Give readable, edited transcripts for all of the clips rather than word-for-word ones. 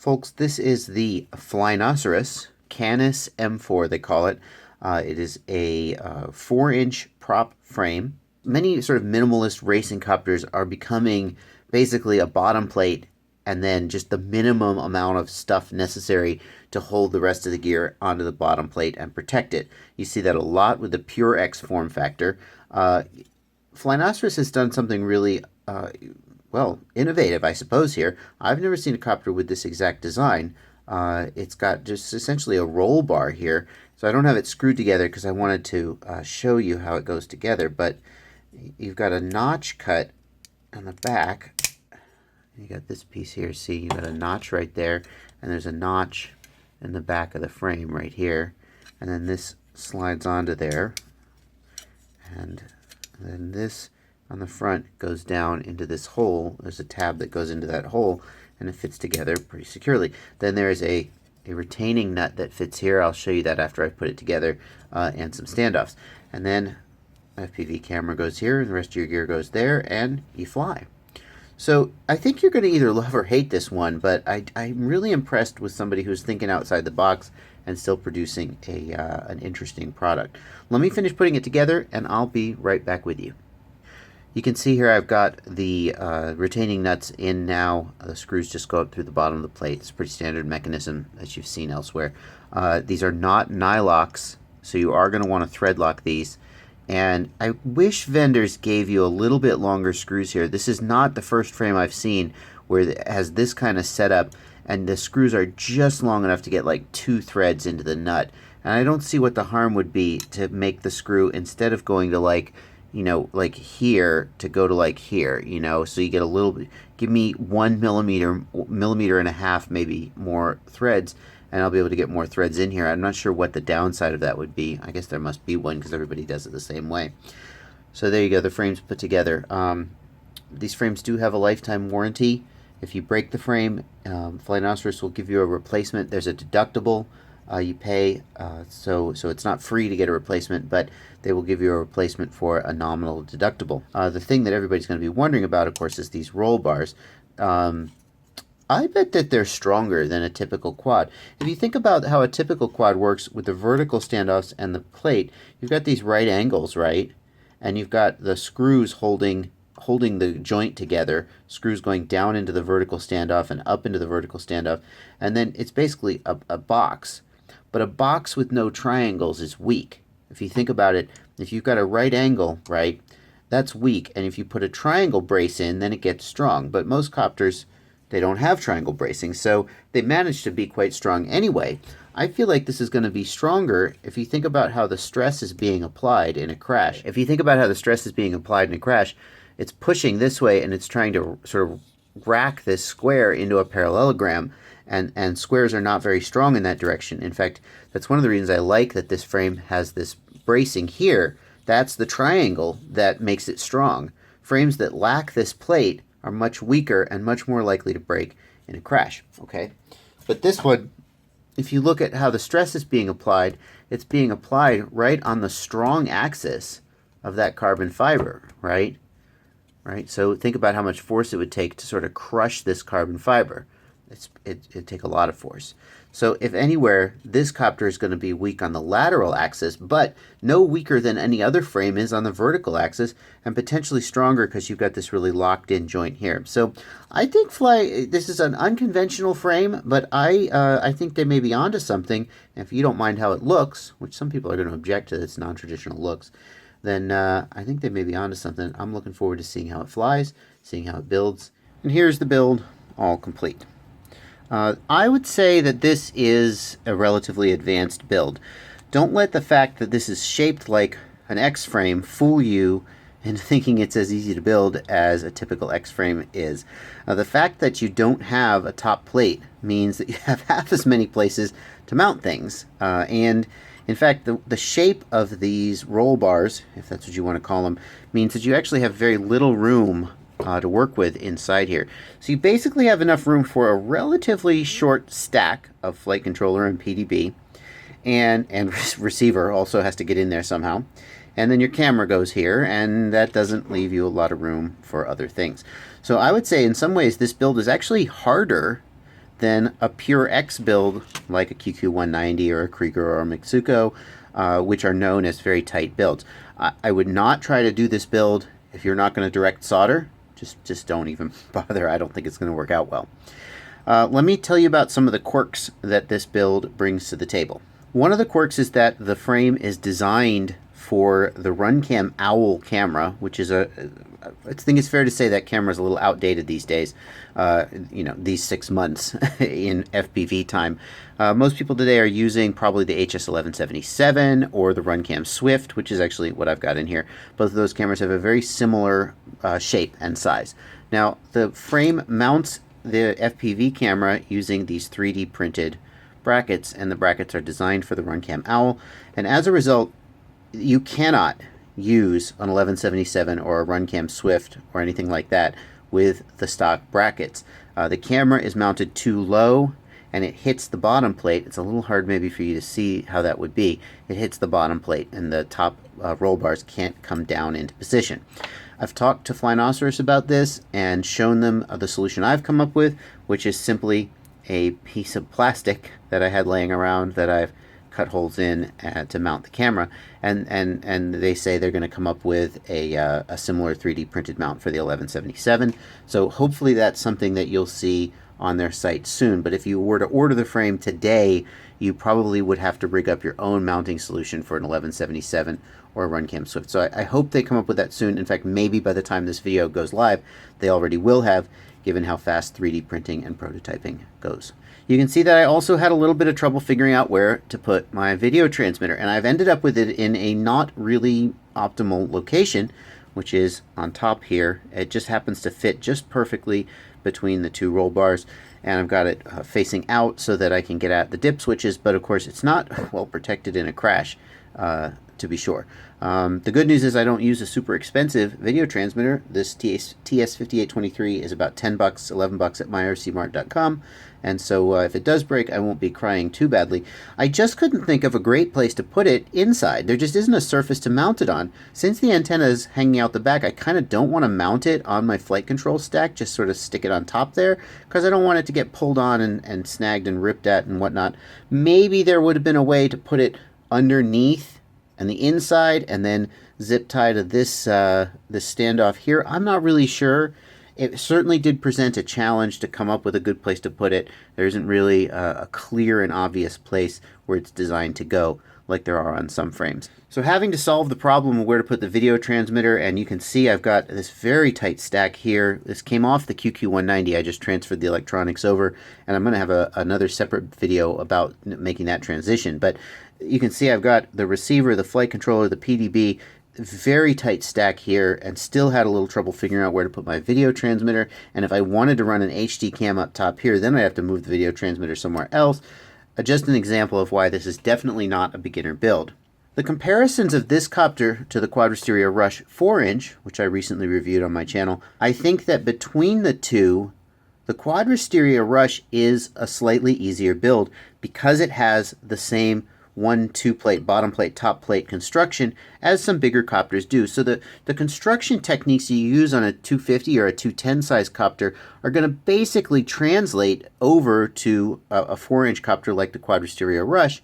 Folks, this is the Flynoceros Canis M4, they call it. It is a 4-inch prop frame. Many sort of minimalist racing copters are becoming basically a bottom plate and then just the minimum amount of stuff necessary to hold the rest of the gear onto the bottom plate and protect it. You see that a lot with the Pure X form factor. Flynoceros has done something really well, innovative, I suppose, here. I've never seen a copter with this exact design. It's got just essentially a roll bar here. So I don't have it screwed together because I wanted to show you how it goes together. But you've got a notch cut on the back. You got this piece here. See, you got a notch right there. And there's a notch in the back of the frame right here. And then this slides onto there. And then this on the front goes down into this hole. There's a tab that goes into that hole and it fits together pretty securely. Then there's a retaining nut that fits here. I'll show you that after I put it together, and some standoffs. And then FPV camera goes here and the rest of your gear goes there and you fly. So I think you're going to either love or hate this one, but I'm really impressed with somebody who's thinking outside the box and still producing an interesting product. Let me finish putting it together and I'll be right back with you. You can see here I've got the retaining nuts in now. The screws just go up through the bottom of the plate. It's a pretty standard mechanism that you've seen elsewhere. These are not nylocks, so you are going to want to thread lock these. And I wish vendors gave you a little bit longer screws here. This is not the first frame I've seen where it has this kind of setup and the screws are just long enough to get like 2 threads into the nut. And I don't see what the harm would be to make the screw, instead of going to like, you know, like here, to go to like here, you know, so you get a little bit, give me 1 millimeter and a half, maybe more threads, and I'll be able to get more threads in here. I'm not sure what the downside of that would be. I guess there must be one because everybody does it the same way. So there you go, the frame's put together. These frames do have a lifetime warranty. If you break the frame, Flynoceros will give you a replacement. There's a deductible you pay, so it's not free to get a replacement, but they will give you a replacement for a nominal deductible. The thing that everybody's going to be wondering about, of course, is these roll bars. I bet that they're stronger than a typical quad. If you think about how a typical quad works with the vertical standoffs and the plate, you've got these right angles, right? And you've got the screws holding the joint together, screws going down into the vertical standoff and up into the vertical standoff, and then it's basically a box. But a box with no triangles is weak. If you think about it, if you've got a right angle, right, that's weak. And if you put a triangle brace in, then it gets strong. But most copters, they don't have triangle bracing, so they manage to be quite strong anyway. I feel like this is going to be stronger if you think about how the stress is being applied in a crash. If you think about how the stress is being applied in a crash, it's pushing this way and it's trying to sort of rack this square into a parallelogram, and squares are not very strong in that direction. In fact, that's one of the reasons I like that this frame has this bracing here. That's the triangle that makes it strong. Frames that lack this plate are much weaker and much more likely to break in a crash. Okay, but this one, if you look at how the stress is being applied, it's being applied right on the strong axis of that carbon fiber, right? So think about how much force it would take to sort of crush this carbon fiber. It'd take a lot of force. So if anywhere, this copter is going to be weak on the lateral axis, but no weaker than any other frame is on the vertical axis, and potentially stronger because you've got this really locked in joint here. So I think this is an unconventional frame, but I think they may be onto something. And if you don't mind how it looks, which some people are going to object to its non-traditional looks, then I think they may be onto something. I'm looking forward to seeing how it flies, seeing how it builds. And here's the build, all complete. I would say that this is a relatively advanced build. Don't let the fact that this is shaped like an X-frame fool you into thinking it's as easy to build as a typical X-frame is. The fact that you don't have a top plate means that you have half as many places to mount things. And in fact, the shape of these roll bars, if that's what you want to call them, means that you actually have very little room to work with inside here. So you basically have enough room for a relatively short stack of flight controller and PDB, and receiver also has to get in there somehow. And then your camera goes here, and that doesn't leave you a lot of room for other things. So I would say in some ways this build is actually harder than a pure X build like a QQ190 or a Krieger or a Mitsuko, which are known as very tight builds. I would not try to do this build if you're not going to direct solder. Just don't even bother. I don't think it's going to work out well. Let me tell you about some of the quirks that this build brings to the table. One of the quirks is that the frame is designed for the Runcam Owl camera, which is I think it's fair to say that camera is a little outdated these days, these 6 months in FPV time. Most people today are using probably the HS1177 or the Runcam Swift, which is actually what I've got in here. Both of those cameras have a very similar shape and size. Now, the frame mounts the FPV camera using these 3D printed brackets, and the brackets are designed for the Runcam Owl, and as a result, you cannot use an 1177 or a Runcam Swift or anything like that with the stock brackets. The camera is mounted too low and it hits the bottom plate. It's a little hard maybe for you to see how that would be. It hits the bottom plate and the top roll bars can't come down into position. I've talked to Flynoceros about this and shown them the solution I've come up with, which is simply a piece of plastic that I had laying around that I've cut holes in to mount the camera, and they say they're going to come up with a similar 3D printed mount for the 1177. So hopefully that's something that you'll see on their site soon. But if you were to order the frame today, you probably would have to rig up your own mounting solution for an 1177 or a Runcam Swift. So I hope they come up with that soon. In fact, maybe by the time this video goes live, they already will have, given how fast 3D printing and prototyping goes. You can see that I also had a little bit of trouble figuring out where to put my video transmitter, and I've ended up with it in a not really optimal location, which is on top here. It just happens to fit just perfectly between the two roll bars, and I've got it facing out so that I can get at the dip switches, but of course it's not well protected in a crash, to be sure. The good news is I don't use a super expensive video transmitter. This TS5823 is about 10 bucks, 11 bucks at myrcmart.com, and so if it does break, I won't be crying too badly. I just couldn't think of a great place to put it inside. There just isn't a surface to mount it on. Since the antenna is hanging out the back, I kind of don't want to mount it on my flight control stack, just sort of stick it on top there, because I don't want it to get pulled on and snagged and ripped at and whatnot. Maybe there would have been a way to put it underneath and the inside, and then zip tie to this this standoff here. I'm not really sure. It certainly did present a challenge to come up with a good place to put it. There isn't really a clear and obvious place where it's designed to go, like there are on some frames. So having to solve the problem of where to put the video transmitter, and you can see I've got this very tight stack here. This came off the QQ190. I just transferred the electronics over, and I'm going to have another separate video about making that transition. But you can see I've got the receiver, the flight controller, the PDB, very tight stack here, and still had a little trouble figuring out where to put my video transmitter. And if I wanted to run an HD cam up top here, then I'd have to move the video transmitter somewhere else. Just an example of why this is definitely not a beginner build. The comparisons of this copter to the Quadristeria Rush 4-inch, which I recently reviewed on my channel, I think that between the two, the Quadristeria Rush is a slightly easier build because it has the same 1-2 plate, bottom plate, top plate construction as some bigger copters do. So the construction techniques you use on a 250 or a 210 size copter are going to basically translate over to a 4-inch copter like the Quadristeria Rush.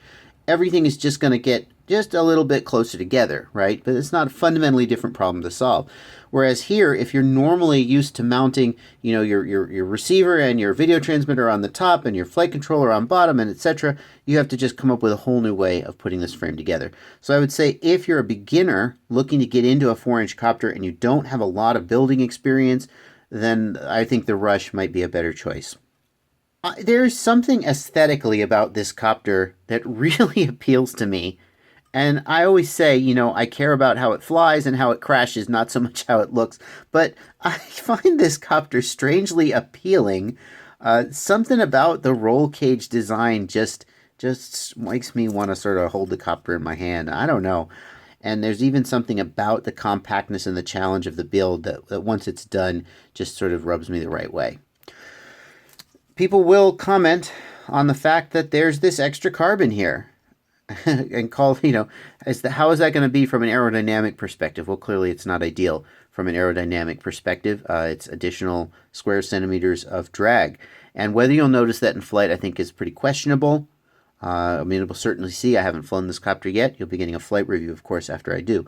Everything is just going to get just a little bit closer together, right? But it's not a fundamentally different problem to solve. Whereas here, if you're normally used to mounting, your receiver and your video transmitter on the top and your flight controller on bottom and etc., you have to just come up with a whole new way of putting this frame together. So I would say if you're a beginner looking to get into a 4-inch copter and you don't have a lot of building experience, then I think the Rush might be a better choice. There's something aesthetically about this copter that really appeals to me. And I always say, I care about how it flies and how it crashes, not so much how it looks. But I find this copter strangely appealing. Something about the roll cage design just makes me want to sort of hold the copter in my hand. I don't know. And there's even something about the compactness and the challenge of the build that once it's done just sort of rubs me the right way. People will comment on the fact that there's this extra carbon here. And call, how is that going to be from an aerodynamic perspective? Well, clearly it's not ideal from an aerodynamic perspective. It's additional square centimeters of drag. And whether you'll notice that in flight, I think is pretty questionable. I mean, we'll certainly see. I haven't flown this copter yet. You'll be getting a flight review, of course, after I do.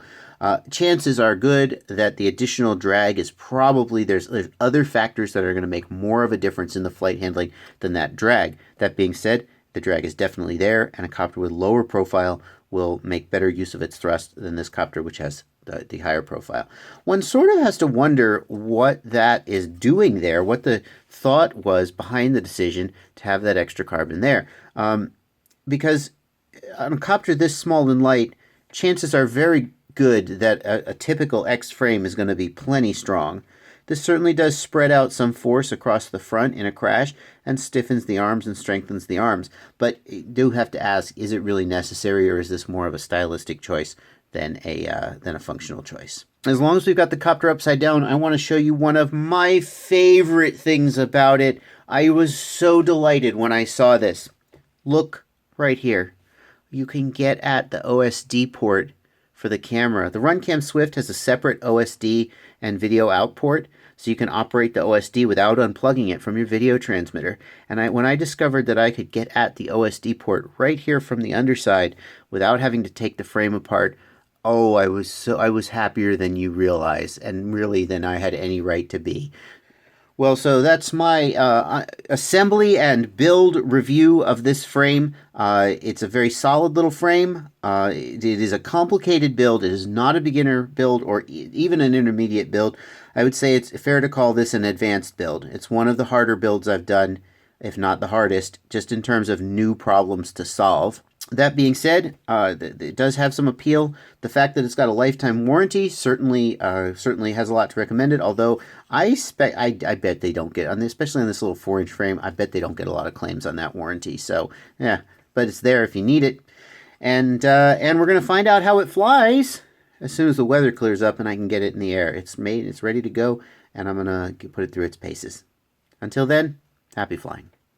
Chances are good that the additional drag is probably, there's other factors that are going to make more of a difference in the flight handling than that drag. That being said, the drag is definitely there, and a copter with lower profile will make better use of its thrust than this copter, which has the higher profile. One sort of has to wonder what that is doing there, what the thought was behind the decision to have that extra carbon there. Because on a copter this small and light, chances are very good that a typical X frame is going to be plenty strong. This certainly does spread out some force across the front in a crash and stiffens the arms and strengthens the arms. But you do have to ask, is it really necessary, or is this more of a stylistic choice than a functional choice? As long as we've got the copter upside down, I want to show you one of my favorite things about it. I was so delighted when I saw this. Look right here. You can get at the Osd port for the camera. The Runcam Swift has a separate Osd and video out port, so you can operate the Osd without unplugging it from your video transmitter. And when I discovered that I could get at the Osd port right here from the underside without having to take the frame apart, oh, I was happier than you realize, and really than I had any right to be. Well, so that's my assembly and build review of this frame. It's a very solid little frame. It is a complicated build. It is not a beginner build or even an intermediate build. I would say it's fair to call this an advanced build. It's one of the harder builds I've done, if not the hardest, just in terms of new problems to solve. That being said, it does have some appeal. The fact that it's got a lifetime warranty certainly has a lot to recommend it. Although I bet they don't get, especially on this little 4-inch frame, I bet they don't get a lot of claims on that warranty. So yeah, but it's there if you need it. And we're gonna find out how it flies as soon as the weather clears up and I can get it in the air. It's made, it's ready to go, and I'm gonna put it through its paces. Until then, happy flying.